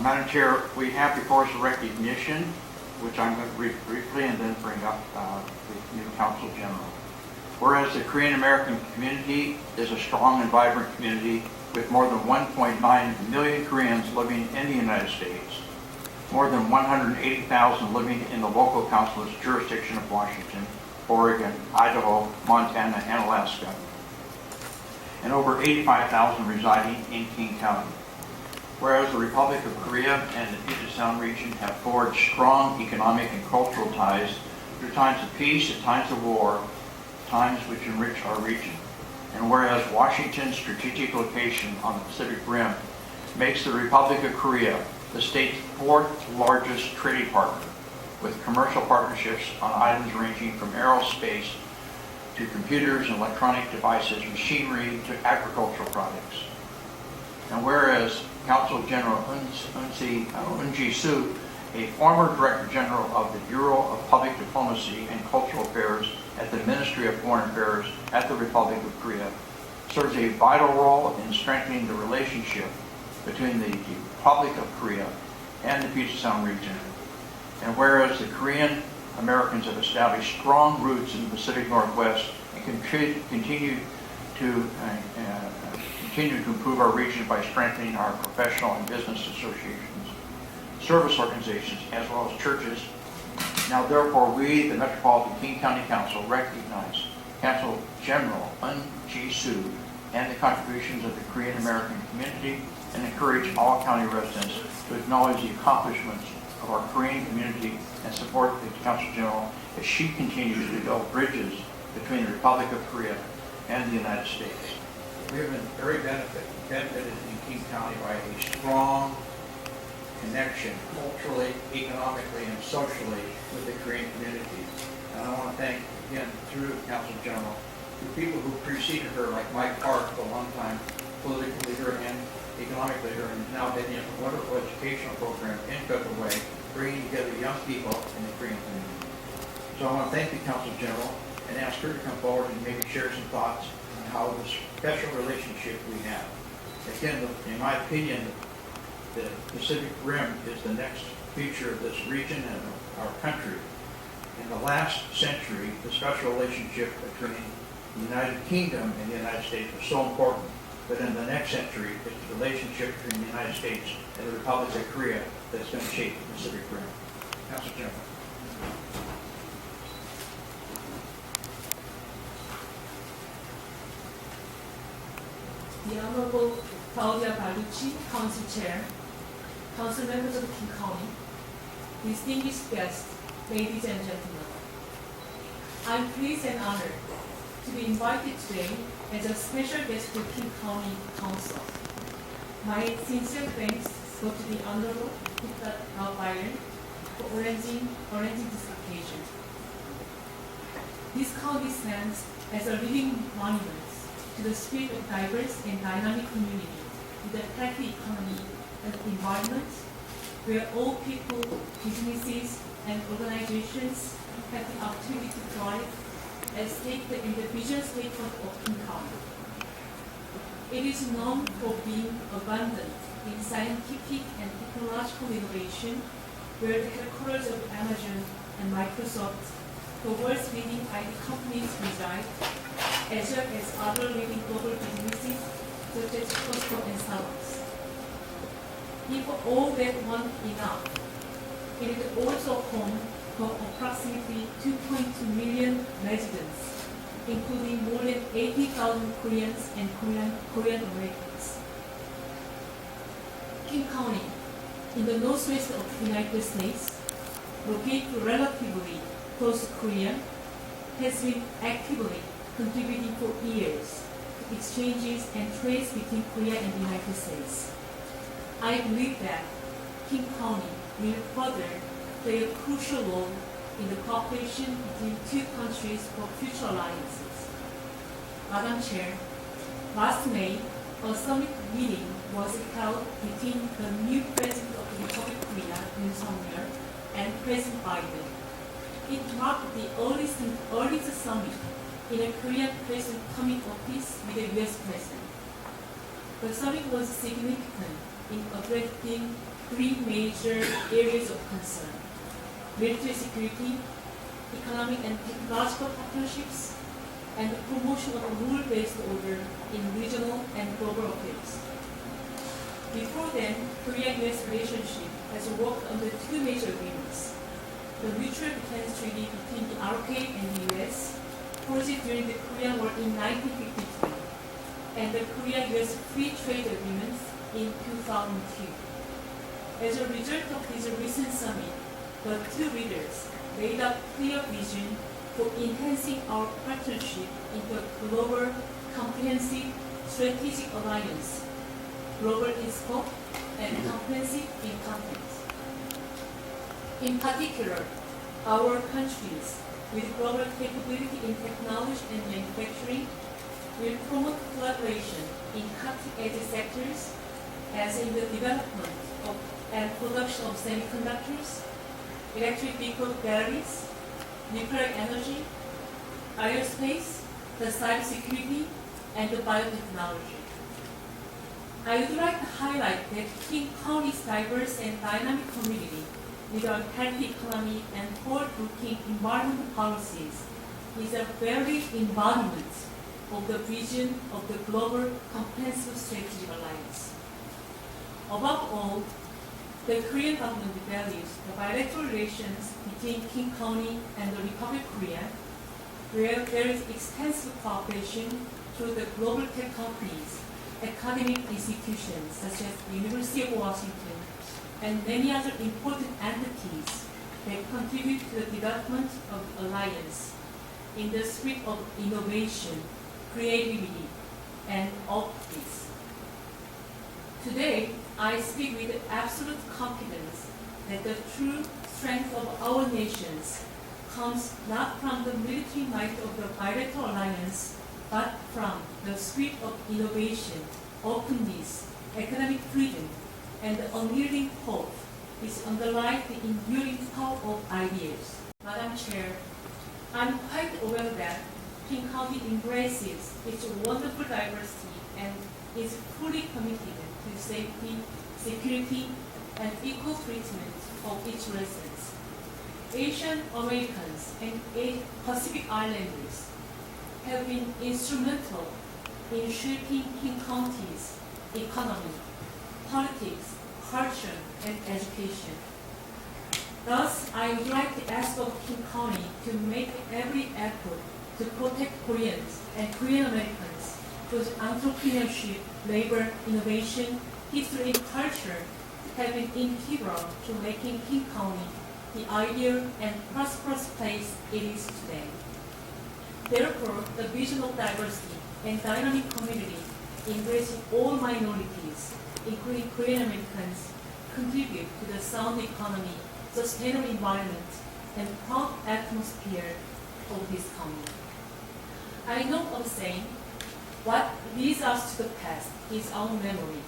Madam Chair, we have before us a recognition, which I'm going to read briefly and then bring up the new Consul General. Whereas the Korean American community is a strong and vibrant community with more than 1.9 million Koreans living in the United States, more than 180,000 living in the local consulate's jurisdiction of Washington, Oregon, Idaho, Montana, and Alaska, and over 85,000 residing in King County. Whereas the Republic of Korea and the Puget Sound region have forged strong economic and cultural ties through times of peace and times of war, times which enrich our region. And whereas Washington's strategic location on the Pacific Rim makes the Republic of Korea the state's fourth largest trading partner, with commercial partnerships on items ranging from aerospace to computers and electronic devices, machinery to agricultural products. And whereas Consul General Eun Ji-soo, a former Director General of the Bureau of Public Diplomacy and Cultural Affairs at the Ministry of Foreign Affairs at the Republic of Korea, serves a vital role in strengthening the relationship between the Republic of Korea and the Puget Sound region. And whereas the Korean Americans have established strong roots in the Pacific Northwest and continue to improve our region by strengthening our professional and business associations, service organizations, as well as churches. Now, therefore, we, the Metropolitan King County Council, recognize Consul General Eun Ji-soo and the contributions of the Korean American community and encourage all county residents to acknowledge the accomplishments of our Korean community and support the Consul General as she continues to build bridges between the Republic of Korea and the United States. We have been very benefited in King County by a strong connection culturally, economically, and socially with the Korean community. And I want to thank, again, through the Consul General, the people who preceded her, like Mike Park, the longtime political leader and economic leader, and now heading up a wonderful educational program in Federal Way, bringing together young people in the Korean community. So I want to thank the Consul General and ask her to come forward and maybe share some thoughts on how this special relationship we have. Again, in my opinion, the Pacific Rim is the next feature of this region and of our country. In the last century, the special relationship between the United Kingdom and the United States was so important. But in the next century, it's the relationship between the United States and the Republic of Korea that's going to shape the Pacific Rim. Consul General. The Honorable Claudia Balducci, Council Chair, Council members of King County, distinguished guests, ladies and gentlemen. I'm pleased and honored to be invited today as a special guest to King County Council. My sincere thanks go to the Honorable Byron for arranging this occasion. This county stands as a living monument to the spirit of diverse and dynamic community with a healthy economy and environment where all people, businesses, and organizations have the opportunity to thrive as stated in the vision statement of King County. It is known for being abundant in scientific and technological innovation, where the headquarters of Amazon and Microsoft, the world's leading IT companies, reside, as well as other leading global businesses such as Costco and Starbucks. If all that weren't enough, it is also home for approximately 2.2 million residents, including more than 80,000 Koreans and Korean Americans. King County, in the northwest of the United States, located relatively close to Korea, has been actively contributing for years to exchanges and trades between Korea and the United States. I believe that King County will further play a crucial role in the cooperation between two countries for future alliances. Madam Chair, last May, a summit meeting was held between the new President of the Republic of Korea, Yoon Suk-yeol, and President Biden. It marked the earliest summit in a Korean president coming office with the U.S. president. The summit was significant in addressing three major areas of concern: military security, economic and technological partnerships, and the promotion of a rule-based order in regional and global affairs. Before then, Korea-US relationship has worked under two major agreements: the Mutual Defense Treaty between the ROK and the US, forged during the Korean War in 1953, and the Korea-US Free Trade Agreements in 2002. As a result of this recent summit, the two leaders laid out clear vision for enhancing our partnership into a global, comprehensive, strategic alliance, global in scope and comprehensive in content. In particular, our countries with global capability in technology and manufacturing will promote collaboration in cutting-edge sectors, as in the development of and production of semiconductors, electric vehicle batteries, nuclear energy, aerospace, the cybersecurity, and the biotechnology. I would like to highlight that King County's diverse and dynamic community with a healthy economy and forward-looking environmental policies is a very embodiment of the vision of the Global Comprehensive Strategic Alliance. Above all, the Korean government values the bilateral relations between King County and the Republic of Korea, where there is extensive cooperation through the global tech companies, academic institutions such as the University of Washington, and many other important entities that contribute to the development of the alliance in the spirit of innovation, creativity, and optimism. Today, I speak with absolute confidence that the true strength of our nations comes not from the military might of the bilateral alliance, but from the spirit of innovation, openness, academic freedom, and the unyielding hope which underlie the enduring power of ideas. Madam Chair, I'm quite aware that King County embraces its wonderful diversity and is fully committed to safety, security, and equal treatment of its residents. Asian Americans and Pacific Islanders have been instrumental in shaping King County's economy, politics, culture, and education. Thus, I would like to ask of King County to make every effort to protect Koreans and Korean Americans whose entrepreneurship, labor, innovation, history, and culture have been integral to making King County the ideal and prosperous place it is today. Therefore, the vision of diversity and dynamic community embracing all minorities, including Korean Americans, contribute to the sound economy, sustainable environment, and proud atmosphere of this county. I know of saying, what leads us to the past is our memory,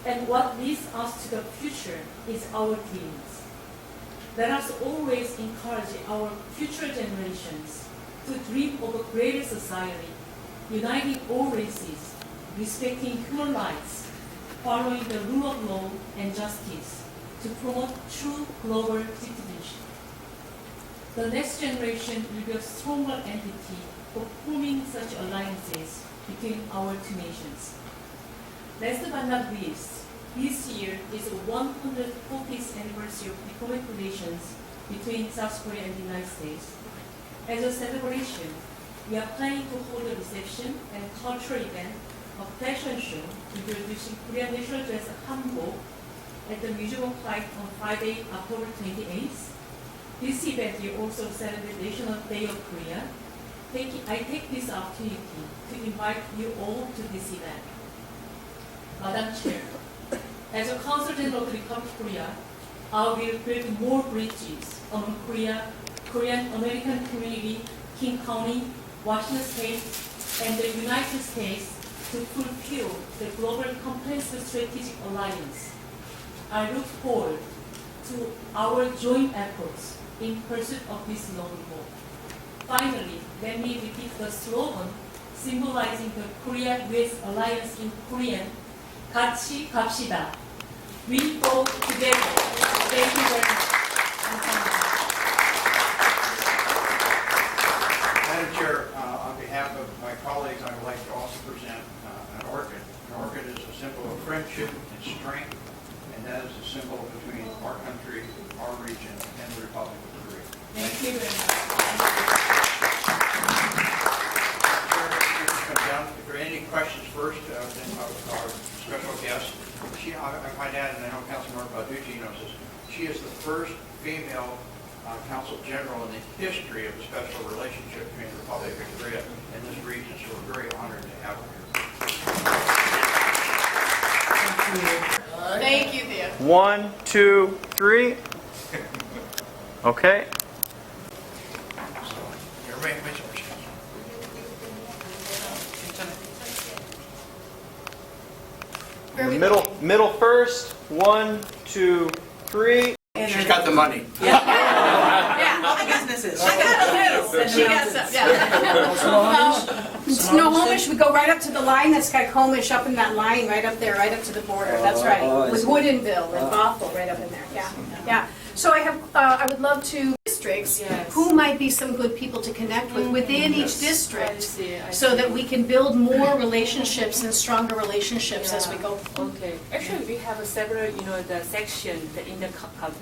and what leads us to the future is our dreams. Let us always encourage our future generations to dream of a greater society, uniting all races, respecting human rights, following the rule of law and justice to promote true global citizenship. The next generation will be a stronger entity for forming such alliances between our two nations. Last but not least, this year is the 140th anniversary of diplomatic relations between South Korea and the United States. As a celebration, we are planning to hold a reception and cultural event, a fashion show introducing Korean national dress hanbok at the Museum of Flight on Friday, October 28th. This event will also celebrate National Day of Korea. I take this opportunity to invite you all to this event. Madam Chair, as a Consul General of the Republic of Korea, I will build more bridges among Korea, Korean American community, King County, Washington State, and the United States to fulfill the Global Comprehensive Strategic Alliance. I look forward to our joint efforts in pursuit of this noble goal. finally, let me repeat the slogan symbolizing the Korea-US alliance in Korean. 같이 갑시다. We go together. Thank you very much. 감사합니다. Madam Chair, on behalf of my colleagues, I would like to also present an orchid. An orchid is a symbol of friendship and strength, and that is a symbol between our country, our region, and the Republic of Korea. Thank you very much. If there are any questions first, then our special guest, I might add, and I know Councilmember Balducci knows this, she is the first female Consul General in the history of a special relationship between the Republic of Korea and this region, so we're very honored to have her here. Thank you, Theo. 1, 2, 3. Okay. So, everybody makes a Middle first. 1, 2, 3. She's got the money. Businesses. I got a list, and she got some. Yeah. Snohomish, we go right up to the line. That's Skycomish up in that line, right up there, right up to the border. That's right. With Woodinville and Bothell, right up in there. Yeah, yeah. So I would love to districts. Yes. Who might be some good people to connect with within each I district, see. so that we can build more relationships and stronger relationships as we go. Okay. Actually, we have several, the section in the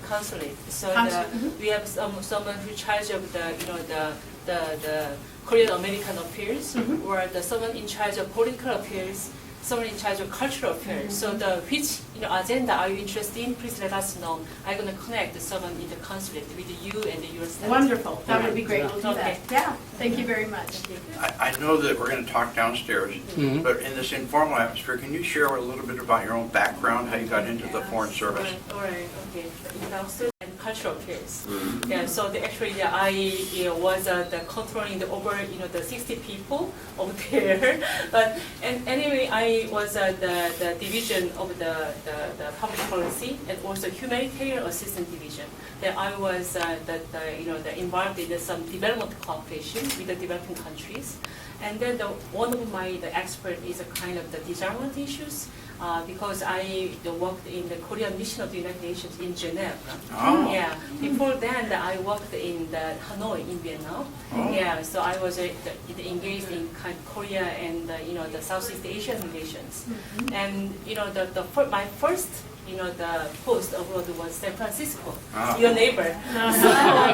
consulate. So Consulate, we have someone who charge of the Korean American affairs, or someone in charge of political affairs, someone in charge of cultural affairs. So which agenda are you interested in? Please let us know. I'm going to connect someone in the consulate with you and your staff. Wonderful. That would be great. We'll do Okay. that. Yeah. Thank you very much. I know that we're going to talk downstairs, but in this informal atmosphere, can you share a little bit about your own background, how you got into the Foreign Service? All right, okay. Industrial and cultural affairs. Yeah, so actually I was controlling the over the 60 people over there. But anyway, I was the division of the public policy and also humanitarian assistance division. That I was involved in some development cooperation with the developing countries. And then one of my expert is a kind of the disarmament issues, because I worked in the Korean mission of the United Nations in Geneva. Oh. Yeah. Before then, I worked in the Hanoi in Vietnam. Oh. Yeah. So I was engaged in kind of Korea and the Southeast Asian relations. And my first the post abroad was San Francisco, Ah. your neighbor. So